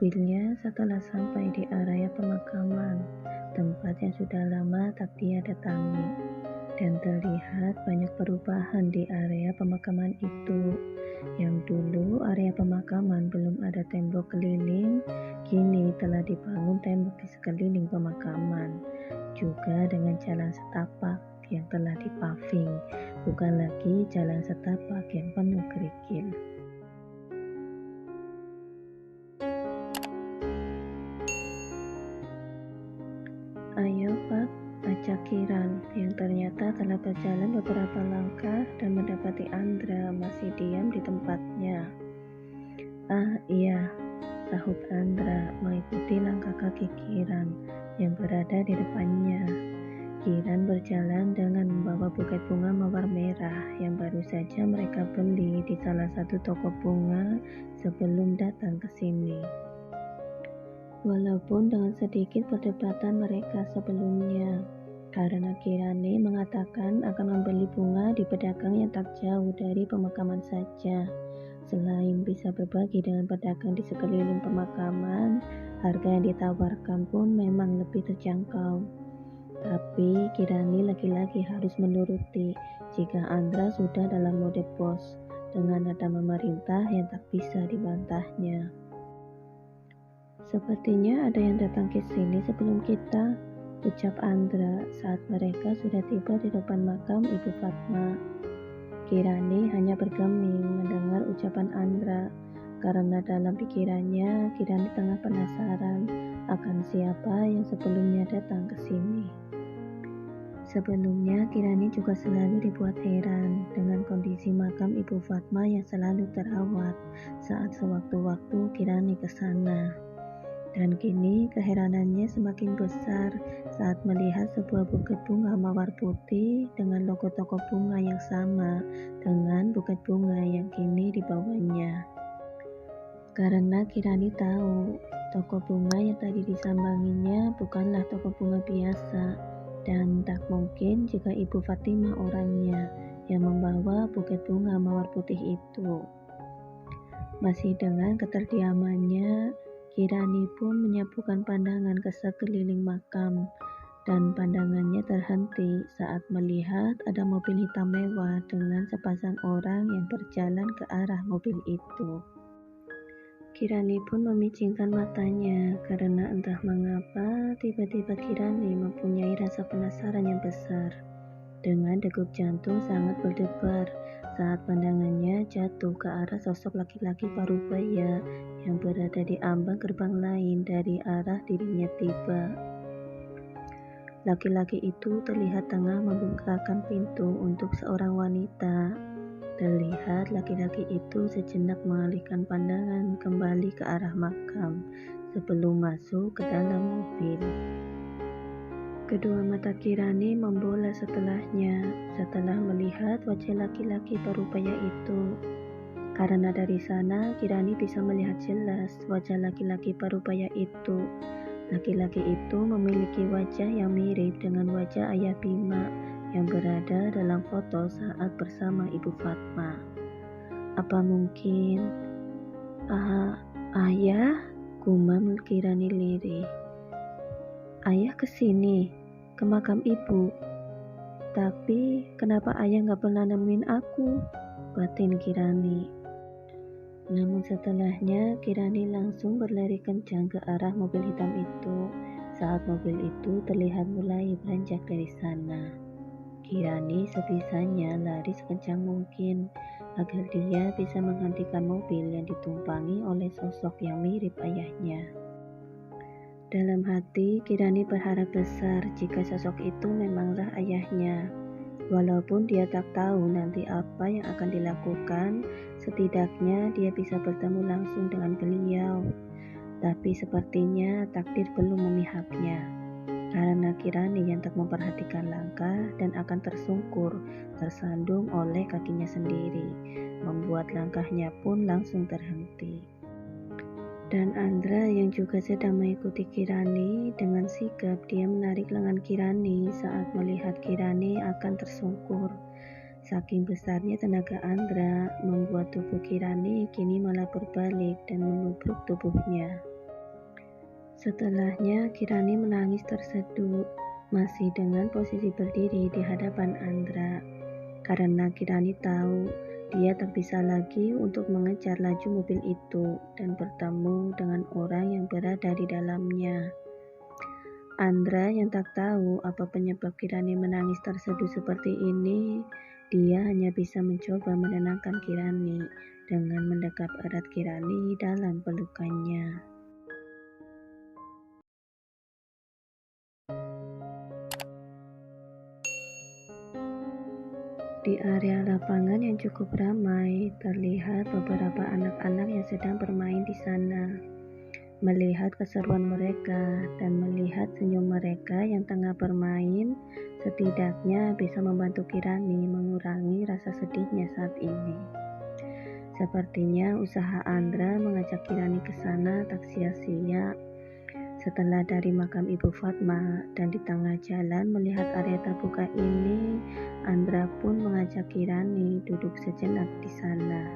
mobilnya setelah sampai di area pemakaman, tempat yang sudah lama tak dia datangi, dan terlihat banyak perubahan di area pemakaman itu. Yang dulu area pemakaman belum ada tembok keliling, kini telah dibangun tembok di sekeliling pemakaman, juga dengan jalan setapak yang telah dipaving, bukan lagi jalan setapak yang penuh kerikil. "Ayo Pak," ajak Kiran, yang ternyata telah berjalan beberapa langkah dan mendapati Andra masih diam di tempatnya. "Ah iya," sahut Andra mengikuti langkah kaki Kiran yang berada di depannya. Kiran berjalan dengan membawa buket bunga mawar merah yang baru saja mereka beli di salah satu toko bunga sebelum datang ke sini. Walaupun dengan sedikit perdebatan mereka sebelumnya, karena Kirani mengatakan akan membeli bunga di pedagang yang tak jauh dari pemakaman saja. Selain bisa berbagi dengan pedagang di sekeliling pemakaman, harga yang ditawarkan pun memang lebih terjangkau. Tapi Kirani lagi-lagi harus menuruti jika Andra sudah dalam mode bos, dengan nada memerintah yang tak bisa dibantahnya. "Sepertinya ada yang datang ke sini sebelum kita," ucap Andra saat mereka sudah tiba di depan makam Ibu Fatma. Kirani hanya bergeming mendengar ucapan Andra, karena dalam pikirannya Kirani tengah penasaran akan siapa yang sebelumnya datang ke sini. Sebelumnya Kirani juga selalu dibuat heran dengan kondisi makam Ibu Fatma yang selalu terawat saat sewaktu-waktu Kirani ke sana. Dan kini keheranannya semakin besar saat melihat sebuah buket bunga mawar putih dengan logo toko bunga yang sama dengan buket bunga yang kini dibawanya. Karena Kirani tahu toko bunga yang tadi disambanginya bukanlah toko bunga biasa, dan tak mungkin jika Ibu Fatimah orangnya yang membawa buket bunga mawar putih itu. Masih dengan keterdiamannya, Kirani pun menyapukan pandangan ke sekeliling makam, dan pandangannya terhenti saat melihat ada mobil hitam mewah dengan sepasang orang yang berjalan ke arah mobil itu. Kirani pun memicingkan matanya karena entah mengapa tiba-tiba Kirani mempunyai rasa penasaran yang besar. Dengan degup jantung sangat berdebar saat pandangannya jatuh ke arah sosok laki-laki parubaya yang berada di ambang gerbang lain dari arah dirinya tiba. Laki-laki itu terlihat tengah membukakan pintu untuk seorang wanita. Terlihat laki-laki itu sejenak mengalihkan pandangan kembali ke arah makam sebelum masuk ke dalam mobil. Kedua mata Kirani membola setelahnya setelah melihat wajah laki-laki parubaya itu. Karena dari sana Kirani bisa melihat jelas wajah laki-laki parubaya itu. Laki-laki itu memiliki wajah yang mirip dengan wajah ayah Bima yang berada dalam foto saat bersama Ibu Fatma. Apa mungkin ayah? Gumam Kirani lirih. "Ayah kesini, ke makam ibu. Tapi kenapa ayah gak pernah nemuin aku?" batin Kirani. Namun setelahnya Kirani langsung berlari kencang ke arah mobil hitam itu saat mobil itu terlihat mulai beranjak dari sana. Kirani sebisanya lari sekencang mungkin agar dia bisa menghentikan mobil yang ditumpangi oleh sosok yang mirip ayahnya. Dalam hati, Kirani berharap besar jika sosok itu memanglah ayahnya. Walaupun dia tak tahu nanti apa yang akan dilakukan, setidaknya dia bisa bertemu langsung dengan beliau. Tapi sepertinya takdir belum memihaknya, karena Kirani yang tak memperhatikan langkah dan akan tersungkur, tersandung oleh kakinya sendiri, membuat langkahnya pun langsung terhenti. Dan Andra yang juga sedang mengikuti Kirani, dengan sigap dia menarik lengan Kirani saat melihat Kirani akan tersungkur. Saking besarnya tenaga Andra membuat tubuh Kirani kini malah berbalik dan menubruk tubuhnya. Setelahnya Kirani menangis terseduh, masih dengan posisi berdiri di hadapan Andra. Karena Kirani tahu dia tak bisa lagi untuk mengejar laju mobil itu dan bertemu dengan orang yang berada di dalamnya. Andra yang tak tahu apa penyebab Kirani menangis terseduh seperti ini, dia hanya bisa mencoba menenangkan Kirani dengan mendekap erat Kirani dalam pelukannya. Di area lapangan yang cukup ramai, terlihat beberapa anak-anak yang sedang bermain di sana. Melihat keseruan mereka dan melihat senyum mereka yang tengah bermain, setidaknya bisa membantu Kirani mengurangi rasa sedihnya saat ini. Sepertinya usaha Andra mengajak Kirani ke sana tak sia-sia. Setelah dari makam Ibu Fatma dan di tengah jalan melihat area terbuka ini, Andra pun mengajak Kirani duduk sejenak di sana.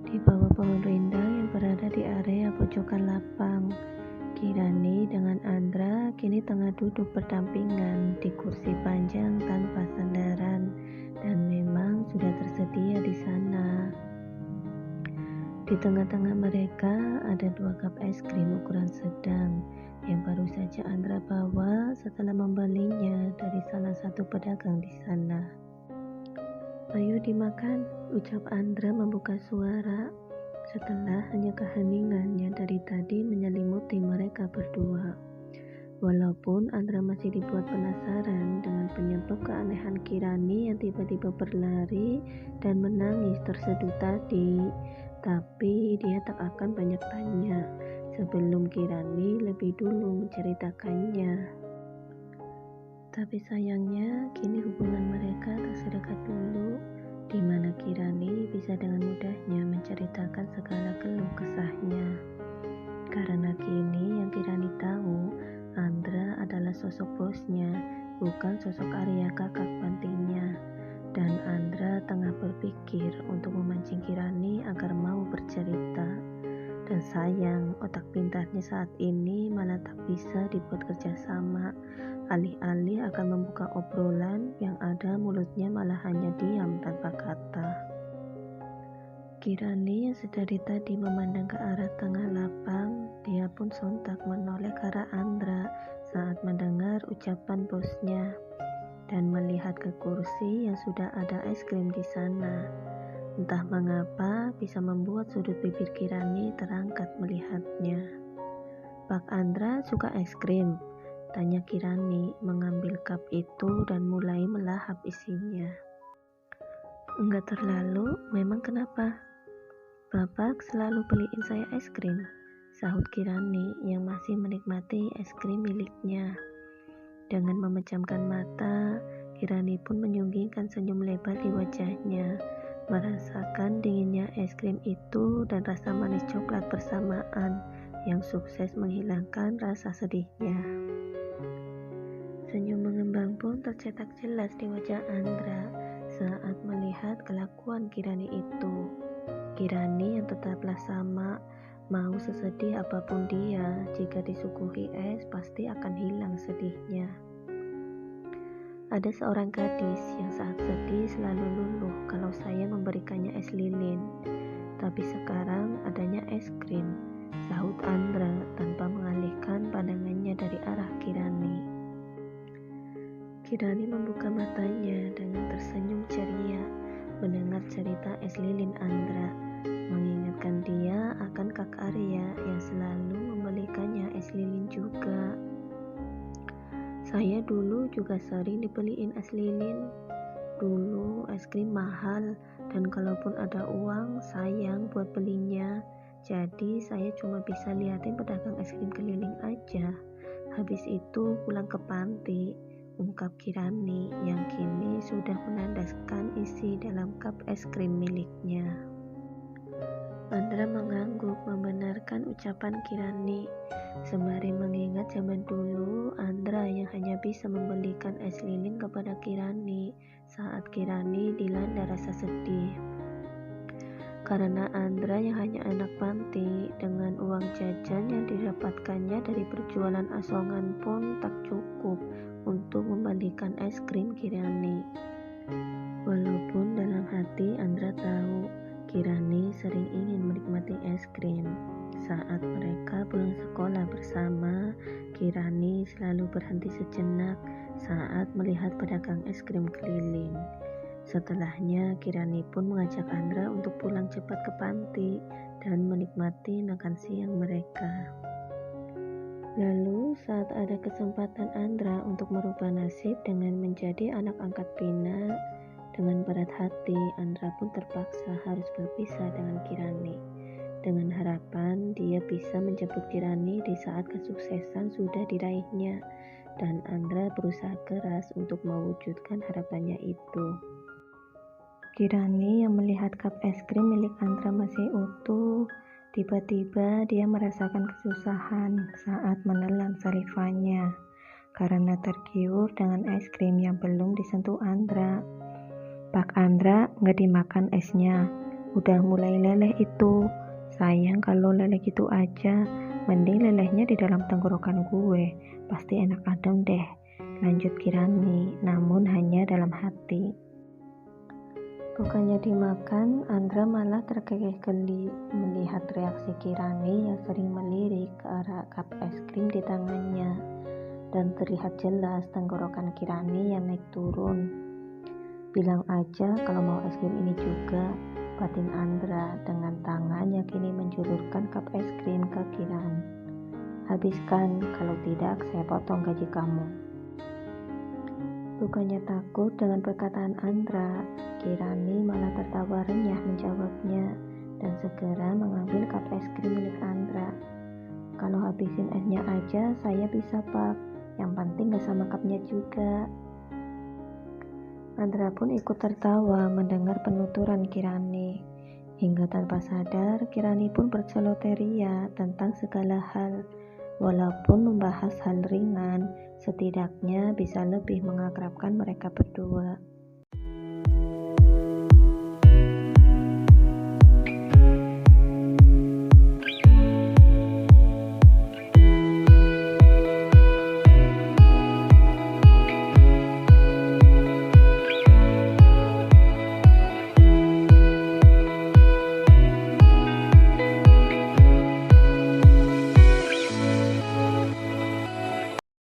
Di bawah pohon rindang yang berada di area pojokan lapang, Kirani dengan Andra kini tengah duduk berdampingan di kursi panjang tanpa sandaran dan memang sudah tersedia di sana. Di tengah-tengah mereka ada 2 cup es krim ukuran sedang yang baru saja Andra bawa setelah membelinya dari salah satu pedagang di sana. "Ayo dimakan," ucap Andra membuka suara setelah hanya keheningan yang dari tadi menyelimuti mereka berdua. Walaupun Andra masih dibuat penasaran dengan penyebab keanehan Kirani yang tiba-tiba berlari dan menangis terseduh tadi, tapi dia tak akan banyak tanya sebelum Kirani lebih dulu menceritakannya. Tapi sayangnya kini hubungan mereka tak sedekat dulu, di mana Kirani bisa dengan mudahnya menceritakan segala keluh kesahnya. Karena kini yang Kirani tahu, Andra adalah sosok bosnya, bukan sosok Arya kakak pantinya. Dan Andra tengah berpikir untuk memancing Kirani agar mau bercerita. Dan sayang, otak pintarnya saat ini malah tak bisa dibuat kerjasama. Alih-alih akan membuka obrolan, yang ada mulutnya malah hanya diam tanpa kata. Kirani yang sedari tadi memandang ke arah tengah lapang, dia pun sontak menoleh ke arah Andra saat mendengar ucapan bosnya dan melihat ke kursi yang sudah ada es krim di sana. Entah mengapa bisa membuat sudut bibir Kirani terangkat melihatnya. "Pak Andra suka es krim?" tanya Kirani mengambil cup itu dan mulai melahap isinya. "Enggak terlalu, memang kenapa?" "Bapak selalu beliin saya es krim," sahut Kirani yang masih menikmati es krim miliknya. Dengan memejamkan mata, Kirani pun menyunggingkan senyum lebar di wajahnya, merasakan dinginnya es krim itu dan rasa manis coklat bersamaan yang sukses menghilangkan rasa sedihnya. Senyum mengembang pun tercetak jelas di wajah Andra saat melihat kelakuan Kirani itu. Kirani yang tetaplah sama, mau sesedih apapun dia, jika disuguhi es pasti akan hilang sedihnya. Ada seorang gadis yang saat sedih selalu luluh kalau saya memberikannya es lilin, tapi sekarang adanya es krim, sahut Andra tanpa mengalihkan pandangannya dari arah Kirani. Kirani membuka matanya dengan tersenyum ceria mendengar cerita es lilin Andra, mengingatkan dia akan Kak Arya yang selalu membelikannya es lilin juga. "Saya dulu juga sering dibeliin es lilin. Dulu es krim mahal dan kalaupun ada uang sayang buat belinya. Jadi saya cuma bisa liatin pedagang es krim keliling aja. Habis itu pulang ke panti," ungkap Kirani yang kini sudah menandaskan isi dalam cup es krim miliknya. Andra mengangguk membenarkan ucapan Kirani, sembari mengingat zaman dulu Andra yang hanya bisa membelikan es lilin kepada Kirani saat Kirani dilanda rasa sedih. Karena Andra yang hanya anak panti, dengan uang jajan yang didapatkannya dari berjualan asongan pun tak cukup untuk membelikan es krim Kirani. Walaupun dalam hati Andra tahu Kirani sering ingin menikmati es krim. Saat mereka pulang sekolah bersama, Kirani selalu berhenti sejenak saat melihat pedagang es krim keliling. Setelahnya, Kirani pun mengajak Andra untuk pulang cepat ke panti dan menikmati makan siang mereka. Lalu, saat ada kesempatan Andra untuk merubah nasib dengan menjadi anak angkat Pina, dengan berat hati, Andra pun terpaksa harus berpisah dengan Kirani. Dengan harapan dia bisa menjemput Kirani di saat kesuksesan sudah diraihnya, dan Andra berusaha keras untuk mewujudkan harapannya itu. Kirani yang melihat cup es krim milik Andra masih utuh, tiba-tiba dia merasakan kesusahan saat menelan salivanya karena tergiur dengan es krim yang belum disentuh Andra. Pak Andra nggak dimakan esnya, udah mulai leleh itu. Sayang kalau leleh gitu aja, mending lelehnya di dalam tenggorokan gue, pasti enak adem deh, lanjut Kirani, namun hanya dalam hati. Bukannya dimakan, Andra malah terkekeh geli melihat reaksi Kirani yang sering melirik ke arah cup es krim di tangannya, dan terlihat jelas tenggorokan Kirani yang naik turun. Bilang aja kalau mau es krim ini juga, batin Andra dengan tangan yang kini menjulurkan cup es krim ke Kirani. Habiskan, kalau tidak saya potong gaji kamu. Bukannya takut dengan perkataan Andra, Kirani malah tertawa renyah menjawabnya dan segera mengambil cup es krim milik Andra. Kalau habisin esnya aja saya bisa Pak, yang penting gak sama cupnya juga. Andra pun ikut tertawa mendengar penuturan Kirani. Hingga tanpa sadar Kirani pun berceloteria tentang segala hal. Walaupun membahas hal ringan, setidaknya bisa lebih mengakrabkan mereka berdua.